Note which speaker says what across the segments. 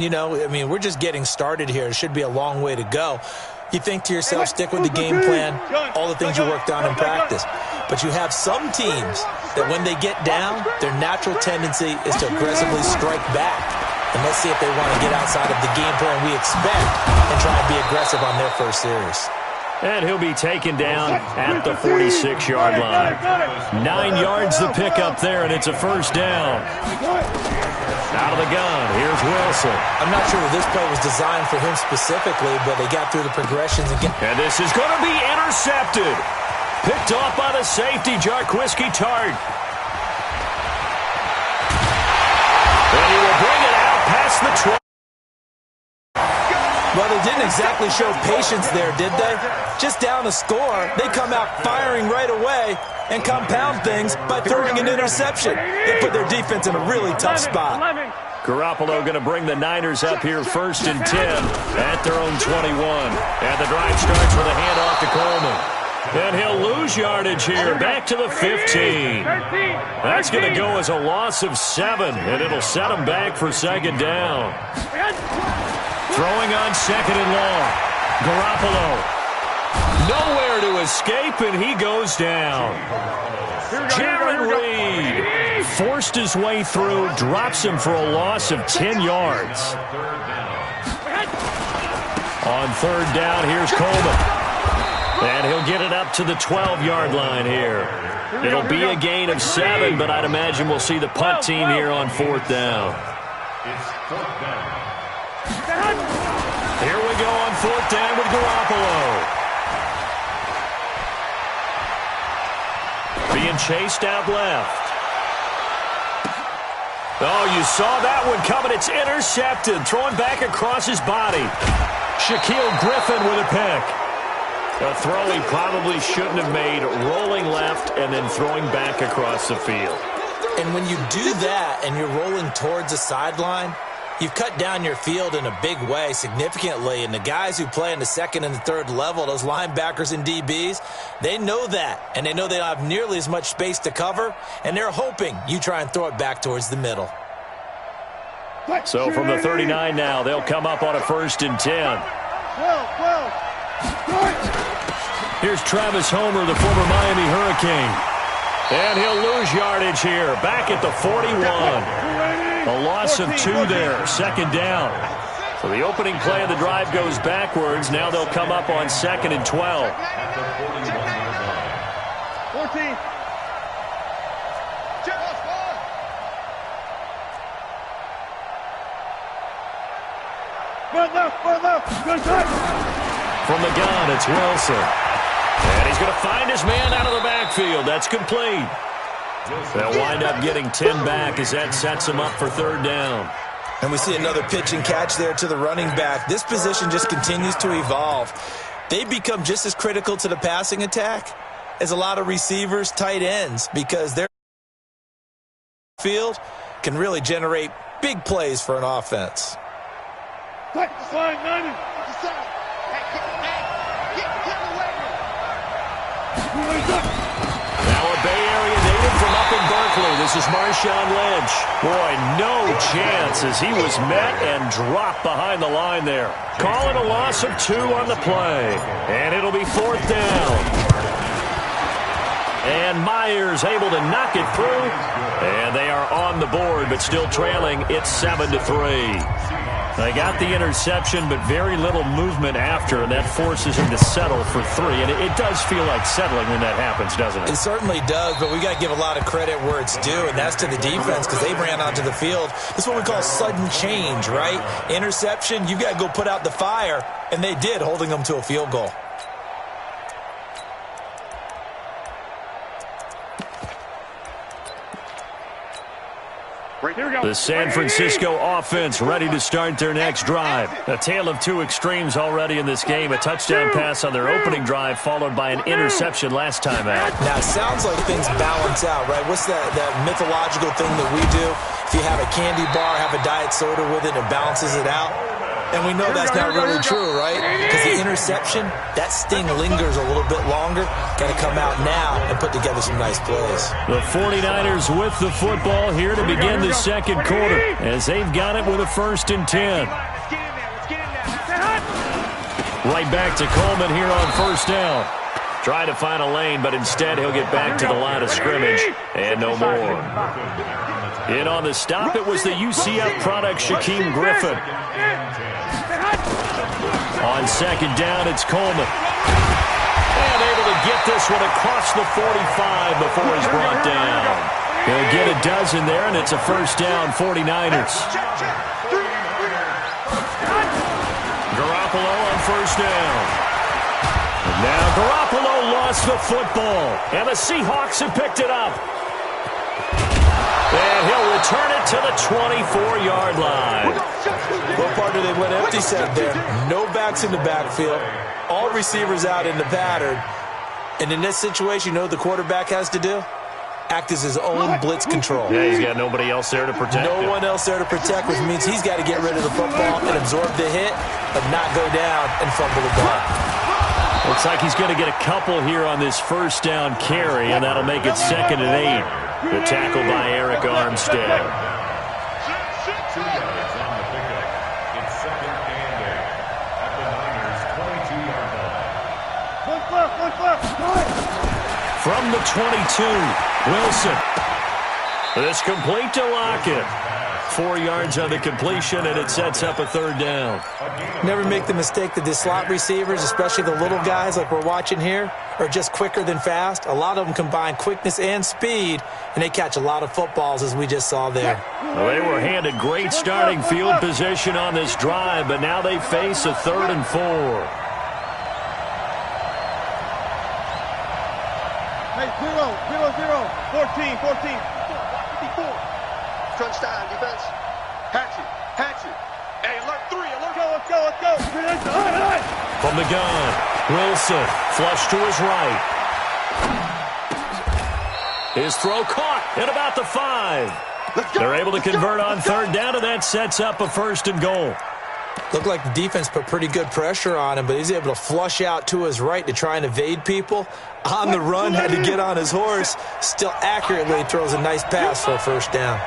Speaker 1: You know, I mean, we're just getting started here. It should be a long way to go. You think to yourself, stick with the game plan, all the things you worked on in practice. But you have some teams that when they get down, their natural tendency is to aggressively strike back. And let's see if they want to get outside of the game plan we expect and try and be aggressive on their first series.
Speaker 2: And he'll be taken down at the 46-yard line. 9 yards to pick up there, and it's a first down. Out of the gun, here's Wilson.
Speaker 1: I'm not sure that this play was designed for him specifically, but they got through the progressions.
Speaker 2: And this is going to be intercepted. Picked off by the safety, Jarquiski Tart. And he will bring it out past the 12.
Speaker 1: Well, they didn't exactly show patience there, did they? Just down a score, they come out firing right away and compound things by throwing an interception. They put their defense in a really tough spot.
Speaker 2: Garoppolo going to bring the Niners up here 1st and 10 at their own 21. And the drive starts with a handoff to Coleman. And he'll lose yardage here, back to the 15. That's going to go as a loss of 7, and it'll set him back for 2nd down. Throwing on 2nd and long. Garoppolo. Nowhere to escape, and he goes down. Jaron Reed forced his way through, drops him for a loss of 10 yards. On 3rd down, here's Coleman. And he'll get it up to the 12-yard line here. It'll be a gain of 7, but I'd imagine we'll see the punt team here on 4th down. Here we go on 4th down with Garoppolo. Being chased out left. Oh, you saw that one coming. It's intercepted. Throwing back across his body. Shaquille Griffin with a pick. A throw he probably shouldn't have made, rolling left and then throwing back across the field.
Speaker 1: And when you do that and you're rolling towards the sideline, you've cut down your field in a big way significantly, and the guys who play in the 2nd and the 3rd level, those linebackers and DBs, they know that, and they know they don't have nearly as much space to cover, and they're hoping you try and throw it back towards the middle.
Speaker 2: So from the 39 now, they'll come up on a 1st and 10. Here's Travis Homer, the former Miami Hurricane. And he'll lose yardage here, back at the 41. A loss of 2 there, 2nd down. So the opening play of the drive goes backwards. Now they'll come up on 2nd and 12.
Speaker 3: 14.
Speaker 2: From the gun, it's Wilson. And he's going to find his man out of the backfield. That's complete. They'll wind up getting 10 back as that sets him up for 3rd down.
Speaker 1: And we see another pitch and catch there to the running back. This position just continues to evolve. They become just as critical to the passing attack as a lot of receivers, tight ends, because their field can really generate big plays for an offense.
Speaker 2: Now a Bay Area native from up in Berkeley. This is Marshawn Lynch. Boy, no chance as he was met and dropped behind the line there. Calling a loss of 2 on the play. And it'll be 4th down. And Myers able to knock it through. And they are on the board, but still trailing. It's 7-3. They got the interception, but very little movement after, and that forces him to settle for 3. And it does feel like settling when that happens, doesn't it?
Speaker 1: It certainly does, but we got to give a lot of credit where it's due, and that's to the defense because they ran onto the field. This is what we call sudden change, right? Interception, you got to go put out the fire, and they did, holding them to a field goal.
Speaker 2: The San Francisco offense ready to start their next drive. A tale of 2 extremes already in this game. A touchdown pass on their opening drive followed by an interception last time out.
Speaker 1: Now, it sounds like things balance out, right? What's that mythological thing that we do? If you have a candy bar, have a diet soda with it, it balances it out. And we know that's not really true, right? Because the interception, that sting lingers a little bit longer. Got to come out now and put together some nice plays.
Speaker 2: The 49ers with the football here to begin the second quarter as they've got it with a 1st and 10. Right back to Coleman here on 1st down. Try to find a lane, but instead he'll get back to the line of scrimmage and no more. In on the stop, it was the UCF product, Shaquem Griffin. On 2nd down, it's Coleman. And able to get this one across the 45 before he's brought down. He'll get a dozen there, and it's a 1st down, 49ers. Garoppolo on 1st down. Now Garoppolo lost the football, and the Seahawks have picked it up. And he'll return it to the 24-yard line.
Speaker 1: Well, partner, they went empty set there. No backs in the backfield. All receivers out in the pattern. And in this situation, you know what the quarterback has to do? Act as his own blitz control.
Speaker 2: Yeah, he's got nobody else there to protect him.
Speaker 1: No one else there to protect, which means he's got to get rid of the football and absorb the hit, but not go down and fumble the ball.
Speaker 2: Looks like he's going to get a couple here on this 1st down carry, and that'll make it 2nd and 8. The tackle by Eric Armstead.
Speaker 3: 2 yards on the pickup. It's 2nd and 8 at the Niners' 22-yard line.
Speaker 2: From the 22, Wilson. This complete to Lockett. 4 yards on the completion, and it sets up a 3rd down.
Speaker 1: Never make the mistake that the slot receivers, especially the little guys like we're watching here, are just quicker than fast. A lot of them combine quickness and speed, and they catch a lot of footballs, as we just saw there.
Speaker 2: Well, they were handed great starting field position on this drive, but now they face a 3rd and 4.
Speaker 4: Hey, 0, 14, 54. Crunch time, defense. Hatch it. Hey, alert 3, alert. Let's go.
Speaker 2: From the gun, Wilson, flush to his right. His throw caught at about the 5. They're able to convert on 3rd down, and that sets up a 1st and goal.
Speaker 1: Looked like the defense put pretty good pressure on him, but he's able to flush out to his right to try and evade people. On the run, had to get on his horse. Still accurately throws a nice pass for a 1st down.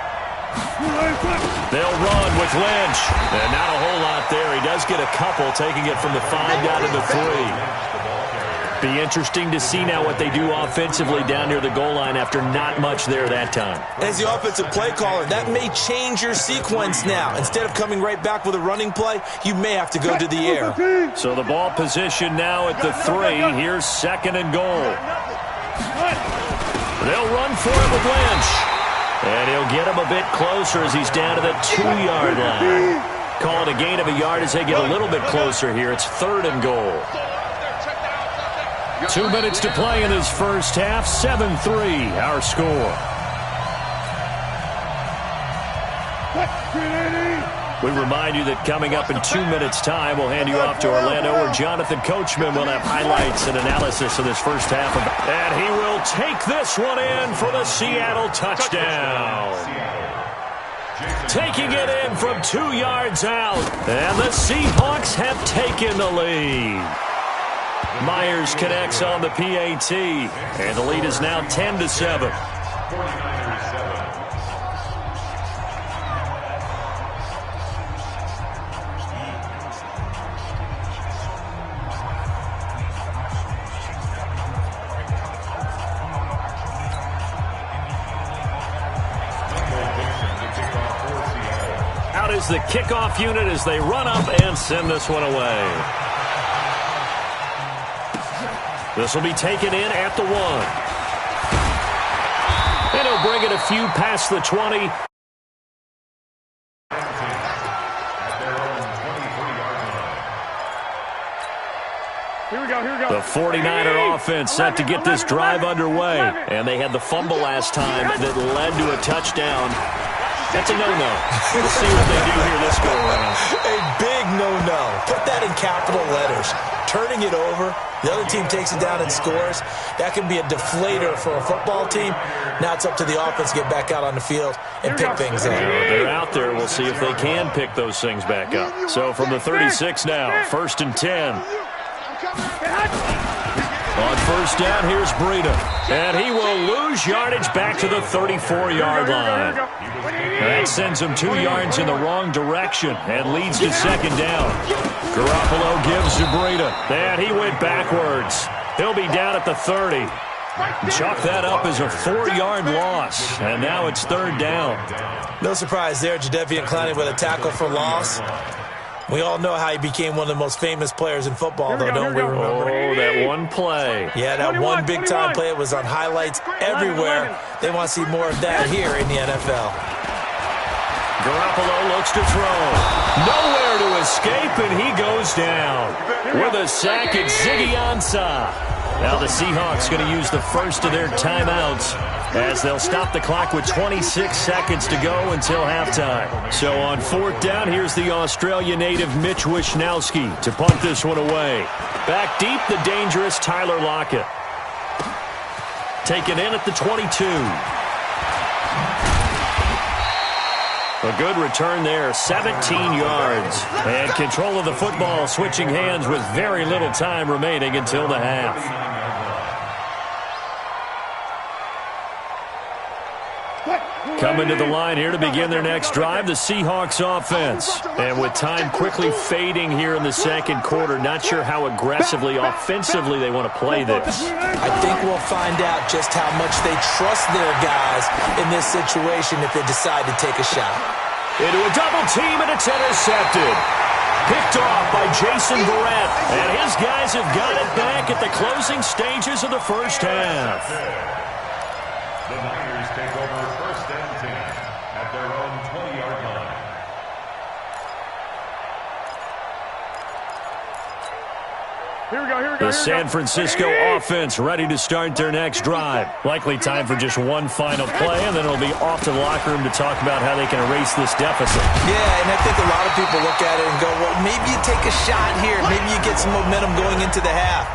Speaker 2: They'll run with Lynch. And not a whole lot there. He does get a couple, taking it from the 5 down to the 3. Be interesting to see now what they do offensively down near the goal line after not much there that time.
Speaker 1: As the offensive play caller, that may change your sequence now. Instead of coming right back with a running play, you may have to go to the air.
Speaker 2: So the ball position now at the 3. Here's 2nd and goal. They'll run for it with Lynch. And he'll get him a bit closer as he's down to the 2-yard line. Call it a gain of a yard as they get a little bit closer here. It's 3rd and goal. 2 minutes to play in this first half. 7-3, our score. We remind you that coming up in 2 minutes' time, we'll hand you off to Orlando, where Jonathan Coachman will have highlights and analysis of this first half. And he will take this one in for the Seattle touchdown. Taking it in from 2 yards out. And the Seahawks have taken the lead. Myers connects on the PAT. And the lead is now 10-7. Out is the kickoff unit as they run up and send this one away. This will be taken in at the 1. And he'll bring it a few past the 20.
Speaker 4: Here we go.
Speaker 2: The 49er offense set to get this drive underway. And they had the fumble last time that led to a touchdown. That's a no-no. We'll see what they do here this go around.
Speaker 1: A big no-no. Put that in capital letters. turning it over. The other team takes it down and scores. That can be a deflator for a football team. Now it's up to the offense to get back out on the field and pick things up.
Speaker 2: They're out there. We'll see if they can pick those things back up. So from the 36 now, 1st and 10. On 1st down, here's Breida. And he will lose yardage back to the 34-yard line. That sends him 2 yards in the wrong direction and leads to 2nd down. Garoppolo gives to Breida. And he went backwards. He'll be down at the 30. Chalk that up as a 4-yard loss. And now it's 3rd down.
Speaker 1: No surprise there, Jadeveon Clowney with a tackle for loss. We all know how he became one of the most famous players in football, though, don't we remember?
Speaker 2: Oh, that one play.
Speaker 1: Yeah, that one big-time play. It was on highlights everywhere. They want to see more of that here in the NFL.
Speaker 2: Garoppolo looks to throw. Nowhere to escape, and he goes down. With a sack, it's Ziggy Ansah. Now the Seahawks going to use the first of their timeouts as they'll stop the clock with 26 seconds to go until halftime. So on 4th down, here's the Australia native Mitch Wishnowsky to punt this one away. Back deep, the dangerous Tyler Lockett. Taken in at the 22. A good return there, 17 yards. And control of the football, switching hands with very little time remaining until the half. Coming to the line here to begin their next drive, the Seahawks offense. And with time quickly fading here in the 2nd quarter, not sure how aggressively, offensively they want to play this.
Speaker 1: I think we'll find out just how much they trust their guys in this situation if they decide to take a shot.
Speaker 2: Into a double team, and it's intercepted. Picked off by Jason Verrett. And his guys have got it back at the closing stages of the first half.
Speaker 3: The Niners take over 1st and 10 at their own 20-yard line.
Speaker 2: The San Francisco offense ready to start their next drive. Likely time for just one final play, and then it'll be off to the locker room to talk about how they can erase this deficit.
Speaker 1: Yeah, and I think a lot of people look at it and go, well, maybe you take a shot here. Maybe you get some momentum going into the half.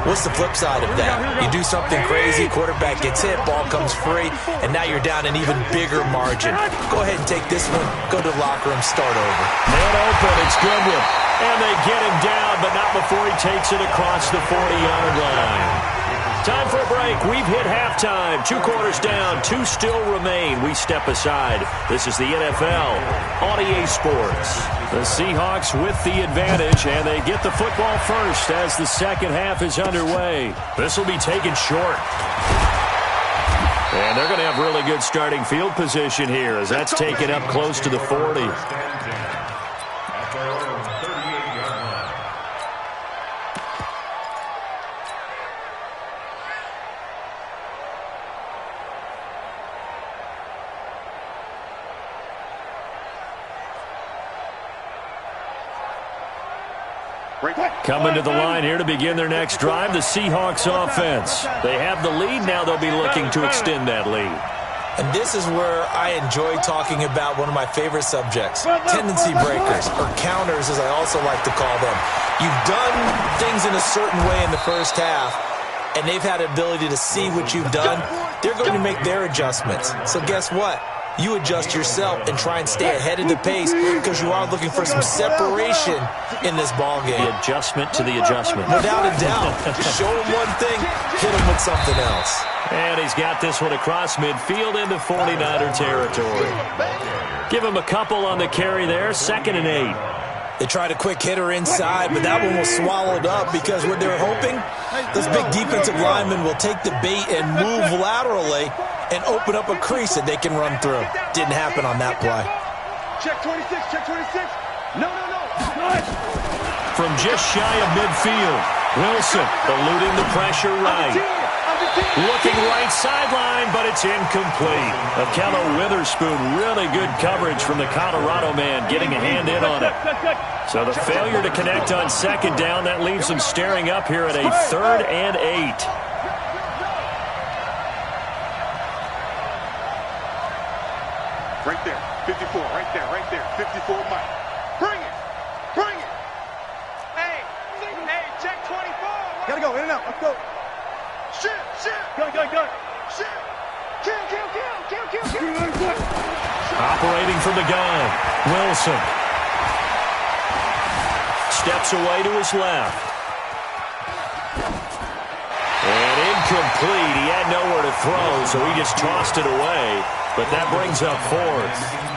Speaker 1: What's the flip side of that? You do something crazy, quarterback gets hit, ball comes free, and now you're down an even bigger margin. Go ahead and take this one, go to the locker room, start over.
Speaker 2: Man open, it's Goodwin. And they get him down, but not before he takes it across the 40-yard line. Time for a break. We've hit halftime. 2 quarters down, 2 still remain. We step aside. This is the NFL on EA Sports. The Seahawks with the advantage, and they get the football first as the 2nd half is underway. This will be taken short. And they're going to have really good starting field position here as that's taken up close to the 40. Coming to the line here to begin their next drive, the Seahawks offense. They have the lead. Now they'll be looking to extend that lead.
Speaker 1: And this is where I enjoy talking about one of my favorite subjects, tendency breakers, or counters as I also like to call them. You've done things in a certain way in the first half, and they've had the ability to see what you've done. They're going to make their adjustments. So guess what? You adjust yourself and try and stay ahead of the pace because you are looking for some separation in this ball game.
Speaker 2: The adjustment to the adjustment.
Speaker 1: Without a doubt. Just show him one thing, hit him with something else.
Speaker 2: And he's got this one across midfield into 49er territory. Give him a couple on the carry there, 2nd and 8.
Speaker 1: They tried a quick hitter inside, but that one was swallowed up because what they're hoping, those big defensive linemen will take the bait and move laterally and open up a crease that they can run through. Didn't happen on that play.
Speaker 4: Check 26, check 26. No.
Speaker 2: From just shy of midfield, Wilson eluding the pressure right. Looking right sideline, but it's incomplete. Akello Witherspoon, really good coverage from the Colorado man, getting a hand in on it. So the failure to connect on 2nd down, that leaves them staring up here at a 3rd and 8.
Speaker 4: Right there, 54, right there, 54, Mike. Bring it. Hey, check
Speaker 2: the gun. Wilson. Steps away to his left. And incomplete. He had nowhere to throw, so he just tossed it away. But that brings up fourth.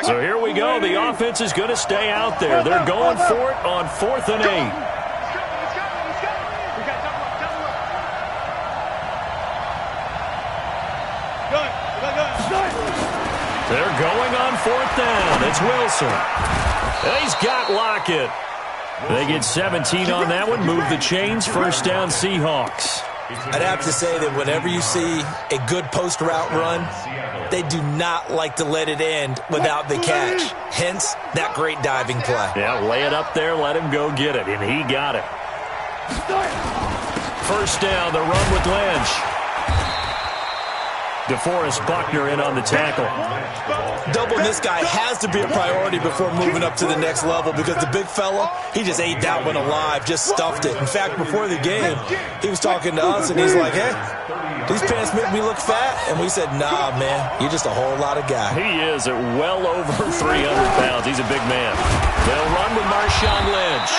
Speaker 2: So here we go. The offense is going to stay out there. They're going for it on 4th and 8. They're going on 4th down. It's Wilson. And he's got Lockett. They get 17 on that one. Move the chains. First down, Seahawks.
Speaker 1: I'd have to say that whenever you see a good post route run, they do not like to let it end without the catch. Hence, that great diving play.
Speaker 2: Yeah, lay it up there, let him go get it, and he got it. First down, the run with Lynch. DeForest Buckner in on the tackle.
Speaker 1: Doubling this guy has to be a priority before moving up to the next level because the big fella, he just ate that one alive, just stuffed it. In fact, before the game, he was talking to us, and he's like, hey, these pants make me look fat. And we said, nah, man, you're just a whole lot of guy.
Speaker 2: He is at well over 300 pounds. He's a big man. They'll run with Marshawn Lynch.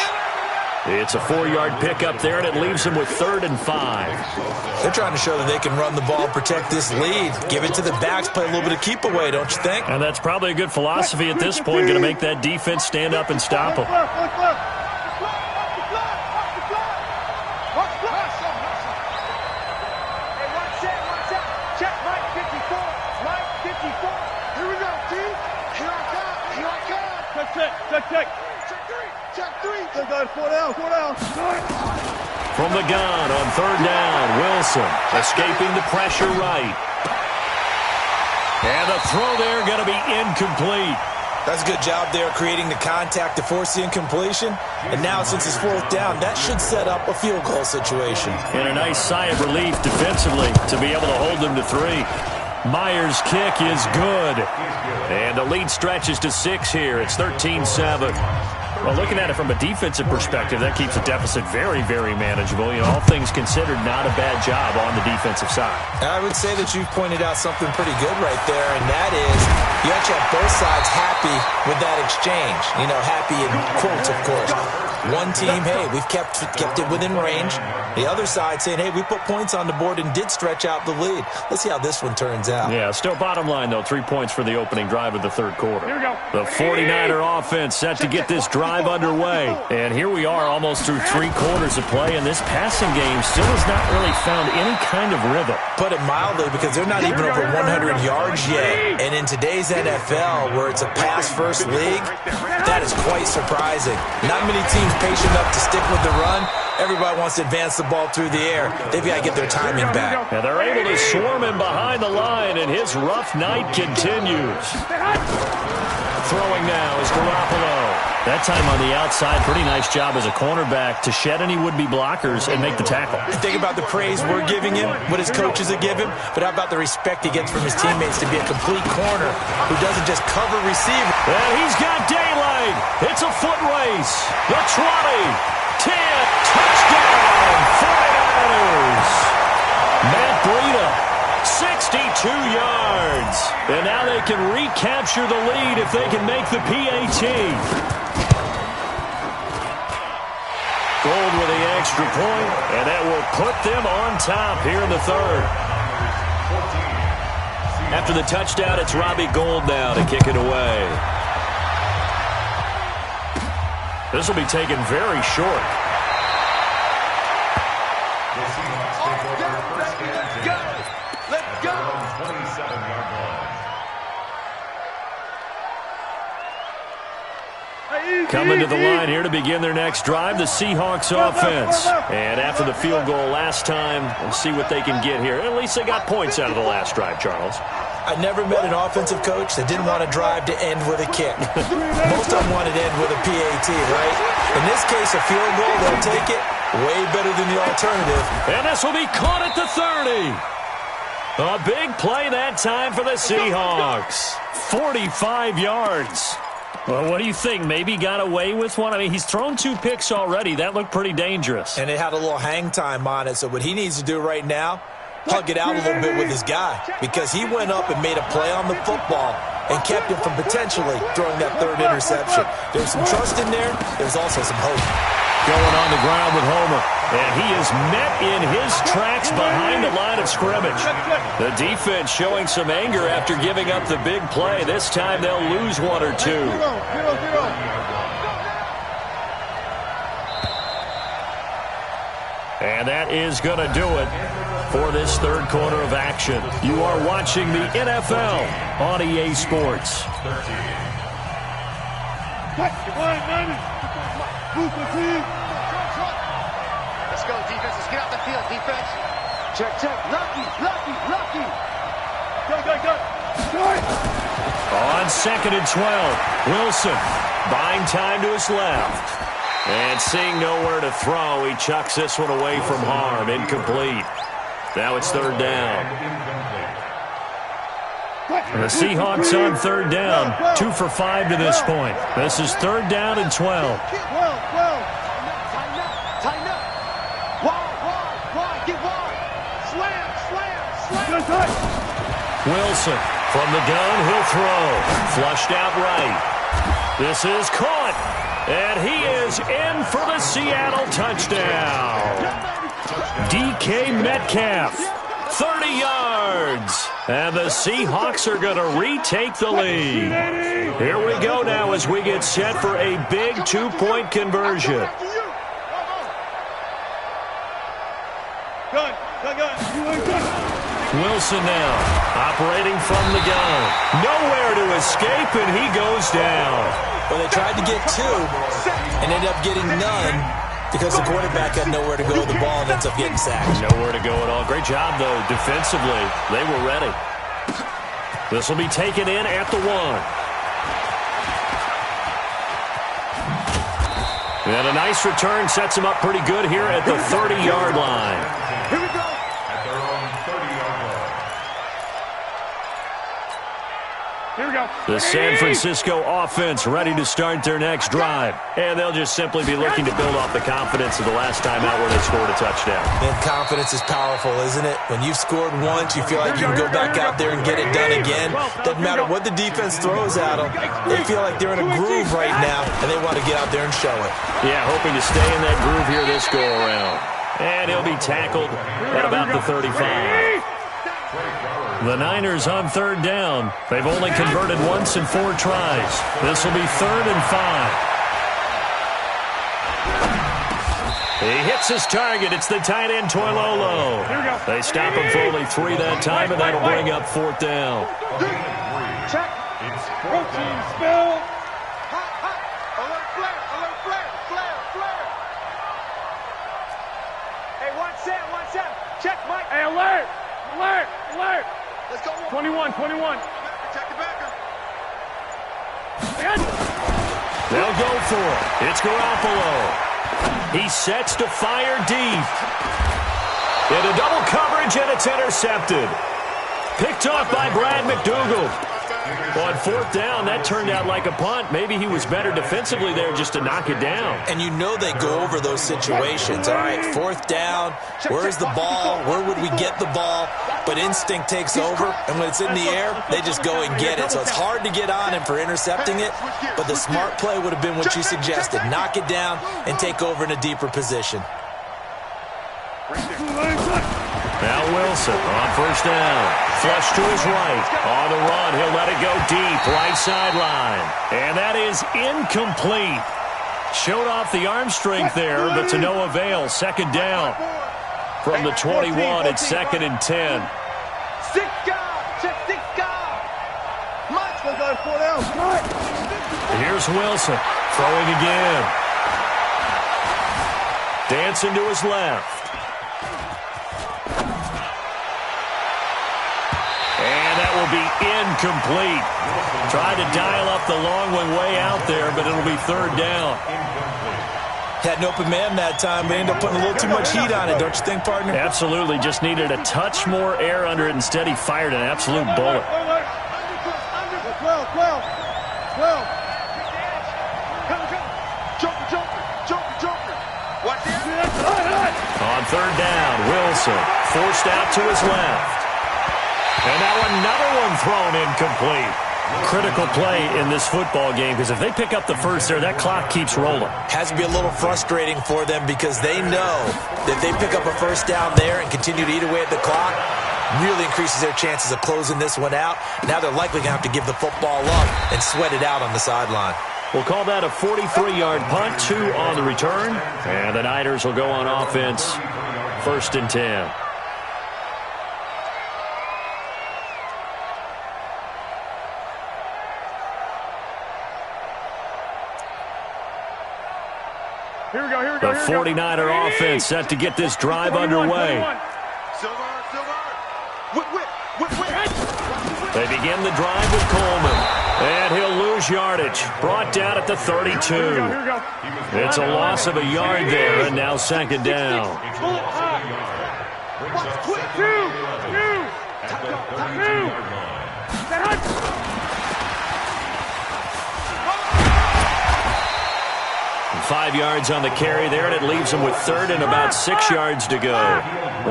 Speaker 2: It's a 4-yard pickup there, and it leaves them with 3rd and 5.
Speaker 1: They're trying to show that they can run the ball, protect this lead, give it to the backs, play a little bit of keep away, don't you think?
Speaker 2: And that's probably a good philosophy at this point, going to make that defense stand up and stop them. From the gun on 3rd down, Wilson escaping the pressure right. And the throw there going to be incomplete.
Speaker 1: That's a good job there creating the contact to force the incompletion. And now since it's 4th down, that should set up a field goal situation.
Speaker 2: And a nice sigh of relief defensively to be able to hold them to 3. Myers' kick is good. And the lead stretches to 6 here. It's 13-7. Well, looking at it from a defensive perspective, that keeps the deficit very, very manageable. You know, all things considered, not a bad job on the defensive side.
Speaker 1: I would say that you've pointed out something pretty good right there, and that is you actually have both sides happy with that exchange. You know, happy in quotes, of course. One team, hey, we've kept it within range. The other side saying, hey, we put points on the board and did stretch out the lead. Let's see how this one turns out.
Speaker 2: Yeah, still bottom line, though, 3 points for the opening drive of the 3rd quarter. Here we go. The 49er offense set to get this drive underway. And here we are almost through 3 quarters of play, and this passing game still has not really found any kind of rhythm.
Speaker 1: Put it mildly, because they're not even over 100 yards yet. And in today's NFL, where it's a pass-first league, that is quite surprising. Not many teams patient enough to stick with the run. Everybody wants to advance the ball through the air. They've got to get their timing back.
Speaker 2: And they're able to swarm him behind the line, and his rough night continues. Throwing now is Garoppolo. That time on the outside, pretty nice job as a cornerback to shed any would-be blockers and make the tackle.
Speaker 1: Think about the praise we're giving him, what his coaches are giving, but how about the respect he gets from his teammates to be a complete corner who doesn't just cover receiver.
Speaker 2: And he's got daylight. It's a foot race. The 20, 10, touchdown, 49ers. Matt Breida, 62 yards. And now they can recapture the lead if they can make the PAT. Gold with the extra point, and that will put them on top here in the 3rd. After the touchdown, it's Robbie Gould now to kick it away. This will be taken very short.
Speaker 4: Let's go!
Speaker 3: 27-yard line.
Speaker 2: Coming to the line here to begin their next drive, the Seahawks offense. And after the field goal last time, we'll see what they can get here. At least they got points out of the last drive, Charles.
Speaker 1: I never met an offensive coach that didn't want a drive to end with a kick. Most of them wanted to end with a PAT, right? In this case, a field goal, they'll take it. Way better than the alternative.
Speaker 2: And this will be caught at the 30. A big play that time for the Seahawks. 45 yards. Well, what do you think? Maybe got away with one? I mean, he's thrown 2 picks already. That looked pretty dangerous.
Speaker 1: And it had a little hang time on it, so what he needs to do right now, hug it out a little bit with his guy, because he went up and made a play on the football and kept him from potentially throwing that 3rd interception. There was some trust in there. There was also some hope.
Speaker 2: Going on the ground with Homer. And he is met in his tracks behind the line of scrimmage. The defense showing some anger after giving up the big play. This time they'll lose 1 or 2. And that is going to do it for this 3rd quarter of action. You are watching the NFL on EA Sports.
Speaker 5: Let's go, defense. Let's get out the field, defense. Check, check. Lucky. Go.
Speaker 2: On 2nd and 12, Wilson buying time to his left. And seeing nowhere to throw, he chucks this one away from harm. Incomplete. Now it's 3rd down. The Seahawks on 3rd down. 2 for 5 to this point. This is 3rd down and 12.
Speaker 5: Tighten up. Wide. Get wide. Slam.
Speaker 2: Wilson from the gun, he'll throw. Flushed out right. This is caught. And he is in for the Seattle touchdown. DK Metcalf, 30 yards. And the Seahawks are going to retake the lead. Here we go now as we get set for a big 2-point conversion. Wilson now, operating from the gun. Nowhere to escape, and he goes down.
Speaker 1: Well, they tried to get 2 and ended up getting none because the quarterback had nowhere to go with the ball and ends up getting sacked.
Speaker 2: Nowhere to go at all. Great job, though, defensively. They were ready. This will be taken in at the 1. And a nice return sets him up pretty good here at the 30-yard line.
Speaker 5: Here we go.
Speaker 3: At their own 30-yard line.
Speaker 5: Here we go.
Speaker 2: The San Francisco offense ready to start their next drive. And they'll just simply be looking to build off the confidence of the last time out where they scored a touchdown.
Speaker 1: And confidence is powerful, isn't it? When you've scored once, you feel like you can go back out there and get it done again. Doesn't matter what the defense throws at them. They feel like they're in a groove right now, and they want to get out there and show it.
Speaker 2: Yeah, hoping to stay in that groove here this go-around. And he'll be tackled at about the 35. The Niners on 3rd down. They've only converted once in 4 tries. This will be 3rd and 5. He hits his target. It's the tight end, Toilolo. They stop him for only 3 that time, and that'll bring up 4th down.
Speaker 5: Check.
Speaker 3: It's 4th
Speaker 5: Protein
Speaker 3: down.
Speaker 5: spill. Hot. Alert flare. Hey, 1-7. Check, Mike. Hey, alert. Let's go.
Speaker 6: 21.
Speaker 5: Protect the backer.
Speaker 2: They'll go for it. It's Garoppolo. He sets to fire deep. Into double coverage, and it's intercepted. Picked off by Brad McDougal. On 4th down, that turned out like a punt. Maybe he was better defensively there just to knock it down.
Speaker 1: And you know they go over those situations. All right, 4th down, where's the ball? Where would we get the ball? But instinct takes over, and when it's in the air, they just go and get it. So it's hard to get on him for intercepting it, but the smart play would have been what you suggested. Knock it down and take over in a deeper position.
Speaker 2: Now Wilson on 1st down. Flush to his right. On the run, he'll let it go deep. Right sideline. And that is incomplete. Showed off the arm strength there, but to no avail. 2nd down. From the 21, it's 2nd and 10. Here's Wilson. Throwing again. Dancing to his left. Will be incomplete. Tried to dial up the long one way out there, but it'll be 3rd down.
Speaker 1: Had an open man that time, but ended up putting a little too much heat on it, don't you think, partner?
Speaker 2: Absolutely. Just needed a touch more air under it. Instead, he fired an absolute bullet. third down. Wilson forced out to his left. And now another one thrown incomplete. Critical play in this football game because if they pick up the first there, that clock keeps rolling.
Speaker 1: Has to be a little frustrating for them because they know that if they pick up a first down there and continue to eat away at the clock, really increases their chances of closing this one out. Now they're likely going to have to give the football up and sweat it out on the sideline.
Speaker 2: We'll call that a 43-yard punt, 2 on the return. And the Niners will go on offense, 1st and 10.
Speaker 5: Here we go.
Speaker 2: The 49er offense set to get this drive underway. They begin the drive with Coleman. And he'll lose yardage. Brought down at the 32. It's a loss of a yard there, and now 2nd down. And 5 yards on the carry there, and it leaves them with 3rd and about 6 yards to go.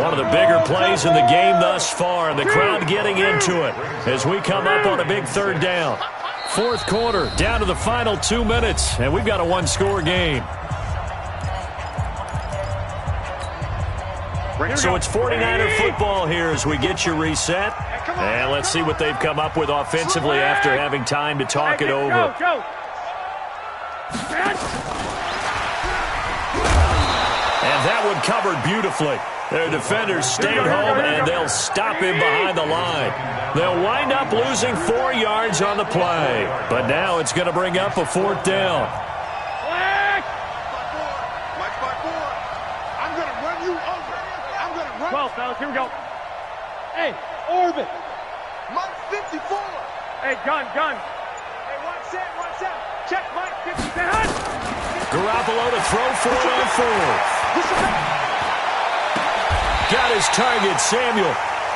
Speaker 2: One of the bigger plays in the game thus far, and the crowd getting into it as we come up on a big 3rd down. 4th quarter, down to the final 2 minutes, and we've got a 1-score game. So it's 49er football here as we get you reset. And let's see what they've come up with offensively after having time to talk it over. And that one covered beautifully. Their defenders stayed home, and they'll stop him behind the line. They'll wind up losing 4 yards on the play. But now it's going to bring up a 4th down.
Speaker 4: I'm going to run you over. I'm going to run.
Speaker 5: 12, fellas, here we go. Hey, orbit.
Speaker 4: Mike 54.
Speaker 5: Hey, gun. Hey, one set. Check Mike 50.
Speaker 2: Garoppolo to throw for it on 4th. Got his target, Samuel.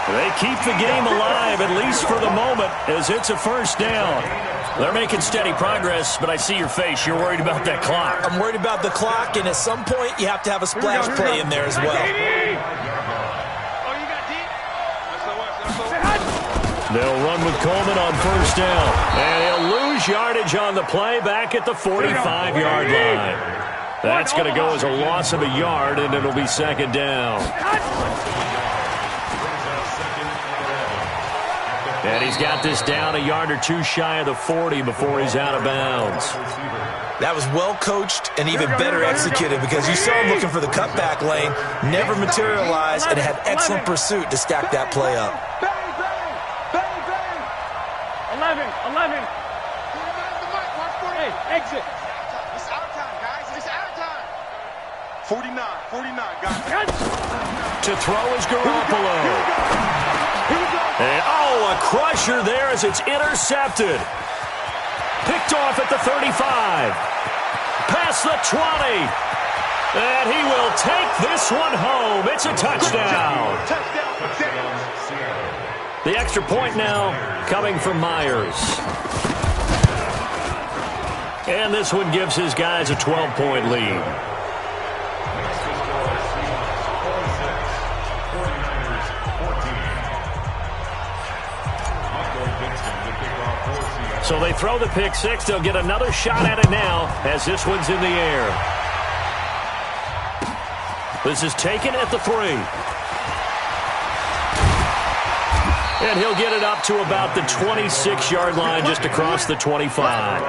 Speaker 2: They keep the game alive, at least for the moment, as it's a 1st down. They're making steady progress, but I see your face. You're worried about that clock.
Speaker 1: I'm worried about the clock, and at some point, you have to have a splash play in there as well.
Speaker 2: They'll run with Coleman on 1st down. And he'll lose yardage on the play back at the 45-yard line. That's going to go as a loss of a yard, and it'll be 2nd down. And he's got this down a yard or 2 shy of the 40 before he's out of bounds.
Speaker 1: That was well coached and even better executed because you saw him looking for the cutback lane, never materialized, and had excellent pursuit to stack that play up.
Speaker 5: 11. Hey, exit.
Speaker 4: It's out of time, guys. It's out of time. 49, guys.
Speaker 2: To throw is Garoppolo. And, a crusher there as it's intercepted. Picked off at the 35. Past the 20. And he will take this one home. It's a touchdown. The extra point now coming from Myers. And this one gives his guys a 12-point lead. So they throw the pick 6. They'll get another shot at it now as this one's in the air. This is taken at the 3. And he'll get it up to about the 26-yard line just across the 25.